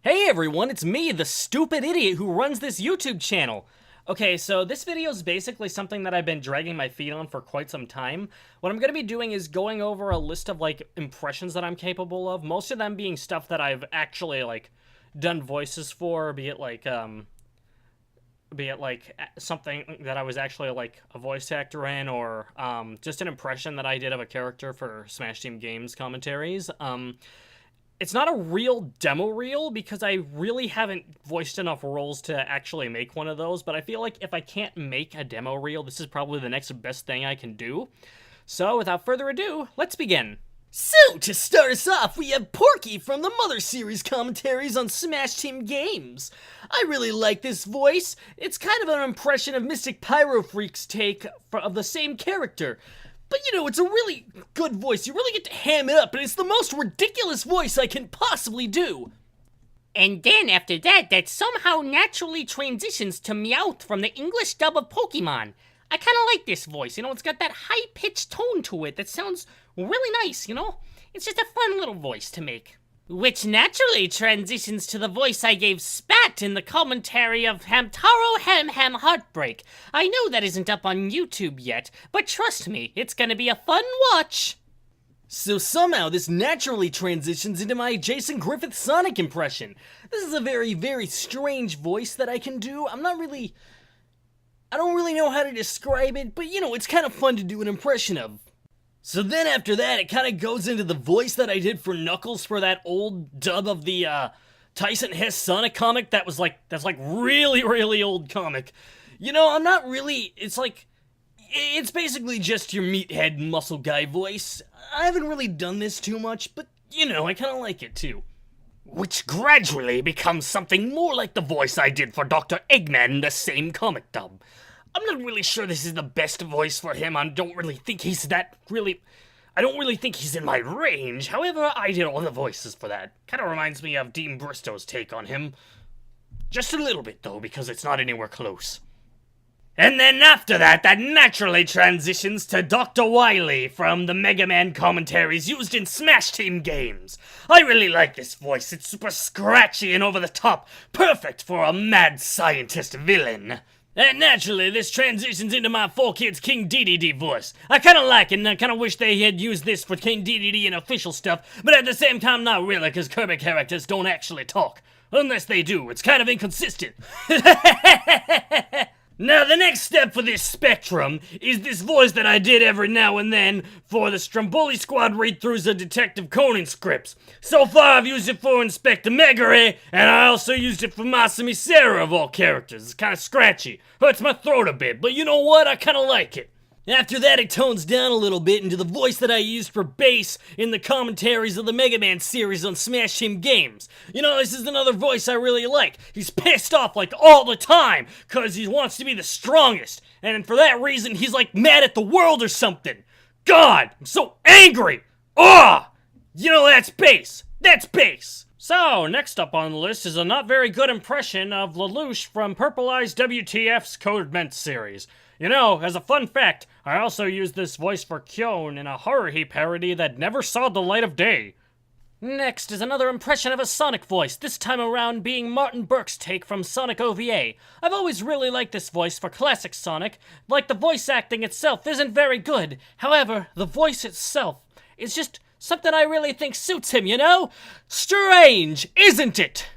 Hey everyone, it's me, the stupid idiot who runs this YouTube channel. Okay, so this video is basically something that I've been dragging my feet on for quite some time. What I'm going to be doing is going over a list of, impressions that I'm capable of. Most of them being stuff that I've actually, done voices for, be it, something that I was actually, a voice actor in, or, just an impression that I did of a character for Smash Team Games commentaries. It's not a real demo reel because I really haven't voiced enough roles to actually make one of those, but I feel like if I can't make a demo reel, this is probably the next best thing I can do. So, without further ado, let's begin. So, to start us off, we have Porky from the Mother Series commentaries on Smash Team Games. I really like this voice. It's kind of an impression of Mystic Pyro Freak's take of the same character. But, it's a really good voice. You really get to ham it up, and it's the most ridiculous voice I can possibly do. And then after that somehow naturally transitions to Meowth from the English dub of Pokemon. I kind of like this voice, it's got that high-pitched tone to it that sounds really nice, It's just a fun little voice to make. Which naturally transitions to the voice I gave Spat in the commentary of Hamtaro Ham Ham Heartbreak. I know that isn't up on YouTube yet, but trust me, it's gonna be a fun watch. So somehow this naturally transitions into my Jason Griffith Sonic impression. This is a very, very strange voice that I can do. I don't really know how to describe it, but it's kind of fun to do an impression of. So then after that, it kind of goes into the voice that I did for Knuckles for that old dub of the Tyson Hess Sonic comic that's really, really old comic. I'm not really, it's basically just your meathead muscle guy voice. I haven't really done this too much, but I kind of like it too. Which gradually becomes something more like the voice I did for Dr. Eggman in the same comic dub. I'm not really sure this is the best voice for him. I don't really think he's in my range. However, I did all the voices for that. Kind of reminds me of Dean Bristow's take on him. Just a little bit, though, because it's not anywhere close. And then after that naturally transitions to Dr. Wily from the Mega Man commentaries used in Smash Team Games. I really like this voice. It's super scratchy and over the top. Perfect for a mad scientist villain. And naturally, this transitions into my 4Kids King Dedede voice. I kinda like it, and I kinda wish they had used this for King Dedede in official stuff, but at the same time, not really, because Kirby characters don't actually talk. Unless they do, it's kind of inconsistent. Now, the next step for this spectrum is this voice that I did every now and then for the Stromboli Squad read-throughs of Detective Conan scripts. So far, I've used it for Inspector Megare, and I also used it for Masami Serra of all characters. It's kind of scratchy. Hurts my throat a bit, but you know what? I kind of like it. After that, it tones down a little bit into the voice that I used for bass in the commentaries of the Mega Man series on Smash Team Games. This is another voice I really like. He's pissed off all the time, cause he wants to be the strongest, and for that reason, he's mad at the world or something. God, I'm so angry! Ugh! That's bass. That's bass. So, next up on the list is a not very good impression of Lelouch from Purple Eyes WTF's Code Ment series. As a fun fact, I also used this voice for Kyon in a Haruhi parody that never saw the light of day. Next is another impression of a Sonic voice, this time around being Martin Burke's take from Sonic OVA. I've always really liked this voice for classic Sonic. The voice acting itself isn't very good. However, the voice itself is just something I really think suits him, Strange, isn't it?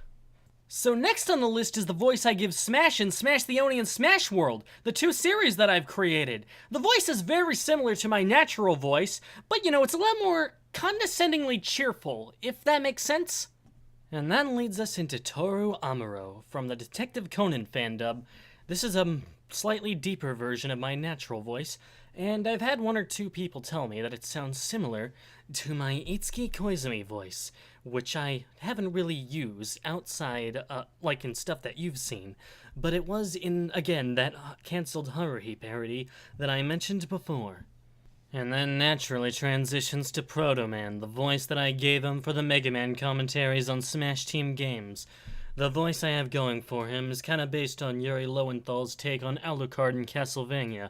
So next on the list is the voice I give Smash in Smash the Oni and Smash World, the two series that I've created. The voice is very similar to my natural voice, but it's a lot more condescendingly cheerful, if that makes sense. And that leads us into Toru Amaro from the Detective Conan fandub. This is a slightly deeper version of my natural voice, and I've had one or two people tell me that it sounds similar to my Itsuki Koizumi voice, which I haven't really used outside, in stuff that you've seen, but it was in, again, that cancelled Haruhi parody that I mentioned before. And then naturally transitions to Proto Man, the voice that I gave him for the Mega Man commentaries on Smash Team Games. The voice I have going for him is kind of based on Yuri Lowenthal's take on Alucard in Castlevania,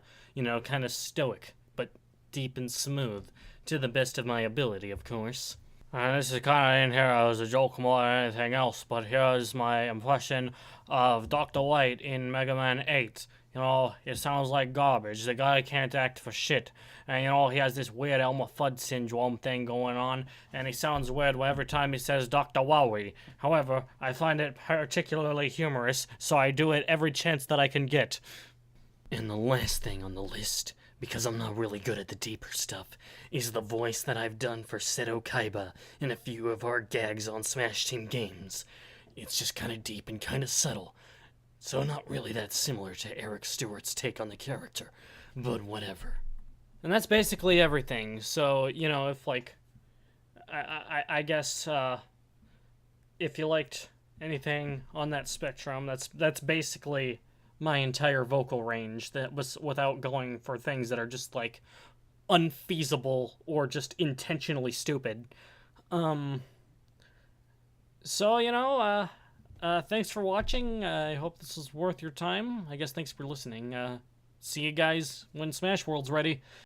kind of stoic, but deep and smooth, to the best of my ability, of course. This is kind of in here as a joke more than anything else, but here's my impression of Dr. White in Mega Man 8. You know, it sounds like garbage. The guy can't act for shit. And, you know, he has this weird Elmer Fudd syndrome thing going on, and he sounds weird every time he says Dr. Wily. However, I find it particularly humorous, so I do it every chance that I can get. And the last thing on the list, because I'm not really good at the deeper stuff, is the voice that I've done for Seto Kaiba in a few of our gags on Smash Team games. It's just kind of deep and kind of subtle, so not really that similar to Eric Stewart's take on the character, but whatever. And that's basically everything. So, you know, if like, I guess if you liked anything on that spectrum, that's basically my entire vocal range. That was without going for things that are just like unfeasible or just intentionally stupid. Um. So you know, thanks for watching. I hope this was worth your time. I guess thanks for listening. See you guys when Smash World's ready.